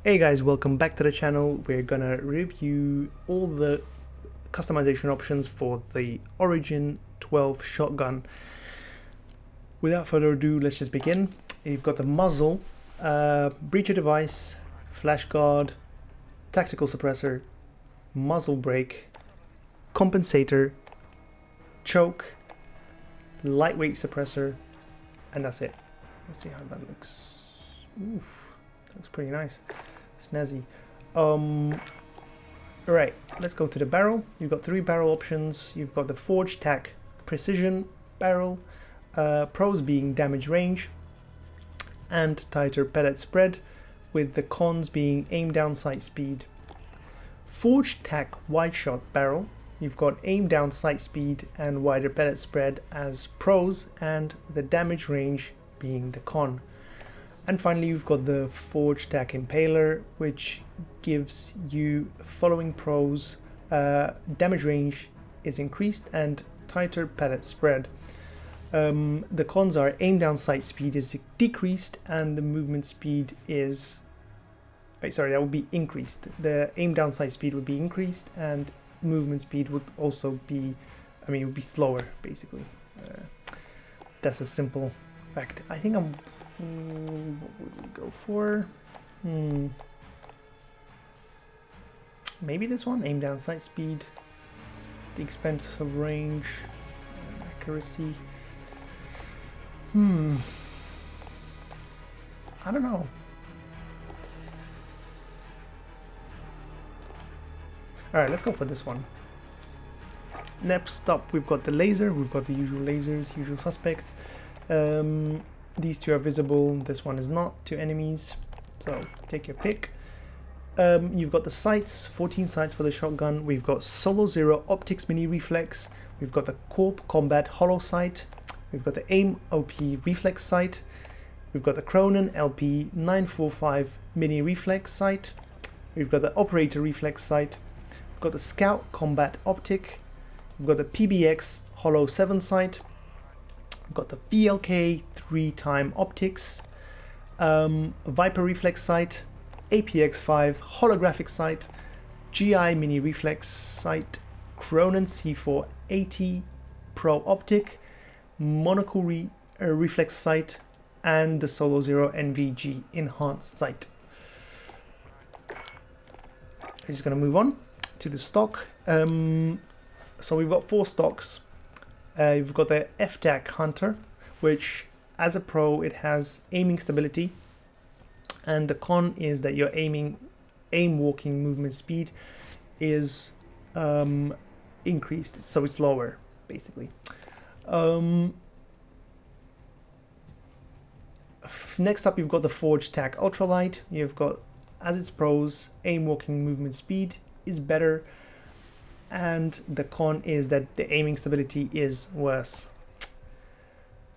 Hey guys, welcome back to the channel. We're gonna review all the customization options for the Origin 12 shotgun. Without further ado, let's just begin. You've got the muzzle, breacher device, flash guard, tactical suppressor, muzzle brake, compensator, choke, lightweight suppressor, and that's it. Let's see how that looks. Oof, looks pretty nice. Snazzy. Right, let's go to the barrel. You've got three barrel options. You've got the Forge Tac Precision barrel, pros being damage range and tighter pellet spread, with the cons being aim down sight speed. Forge Tac Wide Shot barrel, you've got aim down sight speed and wider pellet spread as pros, and the damage range being the con. And finally, you've got the Forge Tac Impaler, which gives you following pros: damage range is increased and tighter pellet spread. The cons are aim down sight speed is decreased and the movement speed is... sorry, that would be increased. The aim down sight speed would be increased and movement speed would also be, it would be slower, basically. That's a simple fact. I think what would we go for? Maybe this one, aim down sight speed, the expense of range, accuracy. I don't know. Alright, let's go for this one. Next up, we've got the laser. We've got the usual lasers, usual suspects. These two are visible, this one is not, to enemies, so take your pick. You've got the sights, 14 sights for the shotgun. We've got Solo Zero Optics Mini Reflex. We've got the Corp Combat Hollow Sight. We've got the AIM OP Reflex Sight. We've got the Cronen LP 945 Mini Reflex Sight. We've got the Operator Reflex Sight. We've got the Scout Combat Optic. We've got the PBX Hollow 7 Sight. We've got the VLK 3-time Optics, Viper Reflex Sight, APX5 Holographic Sight, GI Mini Reflex Sight, Cronen C480 Pro Optic, Monocle Reflex Sight, and the Solo Zero NVG Enhanced Sight. I'm just going to move on to the stock. So we've got four stocks. You've got the FTAC Hunter, which as a pro it has aiming stability, and the con is that your aim walking movement speed is increased, so it's lower basically. Next up, you've got the Forge Tac Ultralight. You've got, as its pros, aim walking movement speed is better, and the con is that the aiming stability is worse.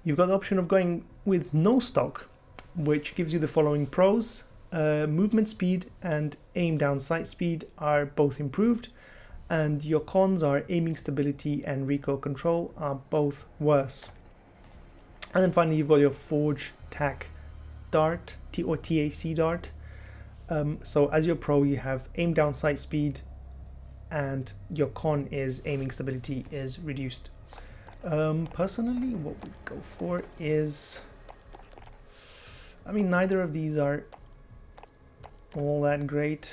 You've got the option of going with no stock, which gives you the following pros. Movement speed and aim down sight speed are both improved, and your cons are aiming stability and recoil control are both worse. And then finally, you've got your Forge Tac Dart, or TAC Dart. So as your pro, you have aim down sight speed, and your con is aiming stability is reduced. Personally, what we go for is, neither of these are all that great.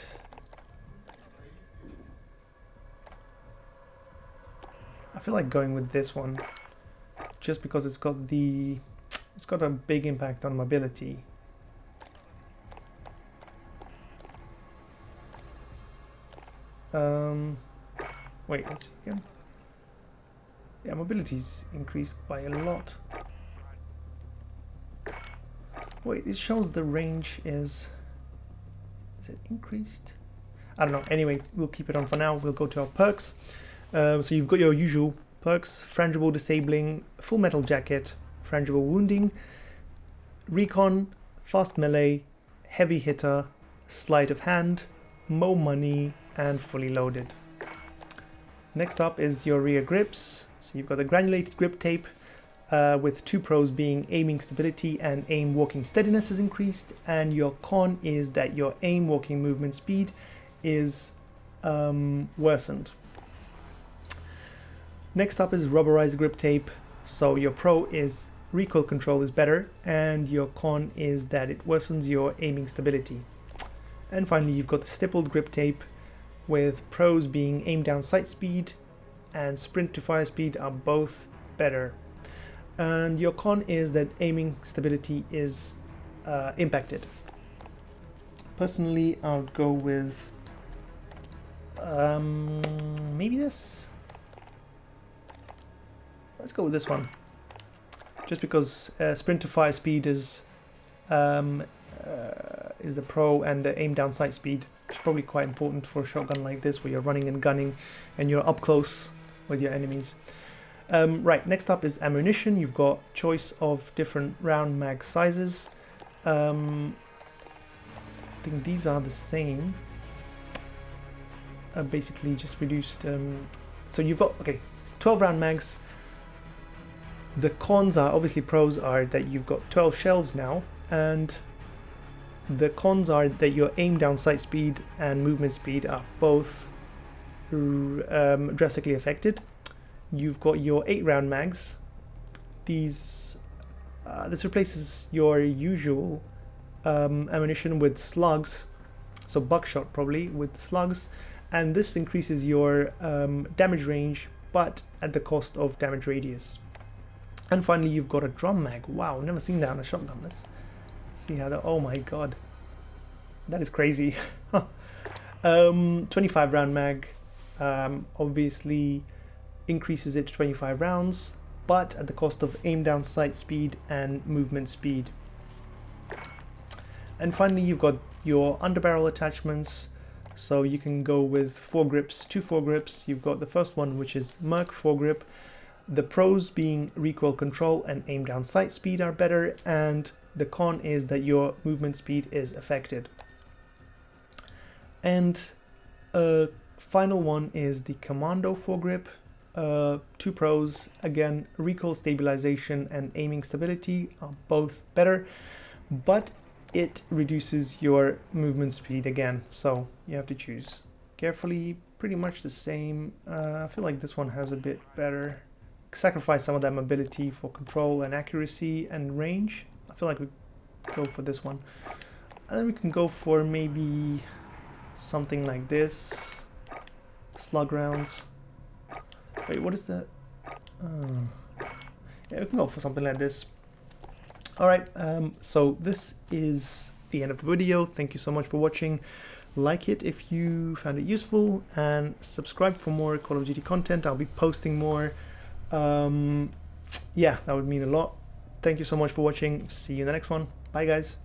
I feel like going with this one, just because it's got a big impact on mobility. Wait, let's see again. Yeah, mobility's increased by a lot. Wait, it shows the range is it increased? I don't know. Anyway, we'll keep it on for now. We'll go to our perks. So you've got your usual perks: frangible disabling, full metal jacket, frangible wounding, recon, fast melee, heavy hitter, sleight of hand, mo money, and fully loaded. Next up is your rear grips. So you've got the granulated grip tape, with 2 pros being aiming stability and aim walking steadiness is increased, and your con is that your aim walking movement speed is worsened. Next up is rubberized grip tape. So your pro is recoil control is better, and your con is that it worsens your aiming stability. And finally, you've got the stippled grip tape, with pros being aim down sight speed and sprint to fire speed are both better. And your con is that aiming stability is impacted. Personally, I would go with maybe this. Let's go with this one, just because sprint to fire speed is the pro, and the aim down sight speed is probably quite important for a shotgun like this, where you're running and gunning and you're up close with your enemies. Right, next up is ammunition. You've got choice of different round mag sizes. I think these are the same. Basically just reduced. So you've got 12 round mags. The cons are, obviously pros are that you've got 12 shells now, and the cons are that your aim down sight speed and movement speed are both drastically affected. You've got your 8 round mags. This replaces your usual ammunition with slugs, so buckshot probably with slugs, and this increases your damage range, but at the cost of damage radius. And finally, you've got a drum mag. Wow, never seen that on a shotgun. Let's see how that. Oh my god, that is crazy. 25 round mag, obviously increases it to 25 rounds, but at the cost of aim down sight speed and movement speed. And finally, you've got your underbarrel attachments. So you can go with 4 grips, 2 foregrips. You've got the first one, which is MUZZLE foregrip. The pros being recoil control and aim down sight speed are better, and the con is that your movement speed is affected. And final one is the commando foregrip. 2 pros, again, recoil stabilization and aiming stability are both better, but it reduces your movement speed again, so you have to choose carefully. Pretty much the same. I feel like this one has a bit better. Sacrifice some of that mobility for control and accuracy and range. I feel like we go for this one, and then we can go for maybe something like this. Slug rounds. Wait, what is that? Yeah, we can go for something like this. Alright, so this is the end of the video. Thank you so much for watching. Like it if you found it useful, and subscribe for more Call of Duty content. I'll be posting more. Yeah, that would mean a lot. Thank you so much for watching. See you in the next one. Bye guys.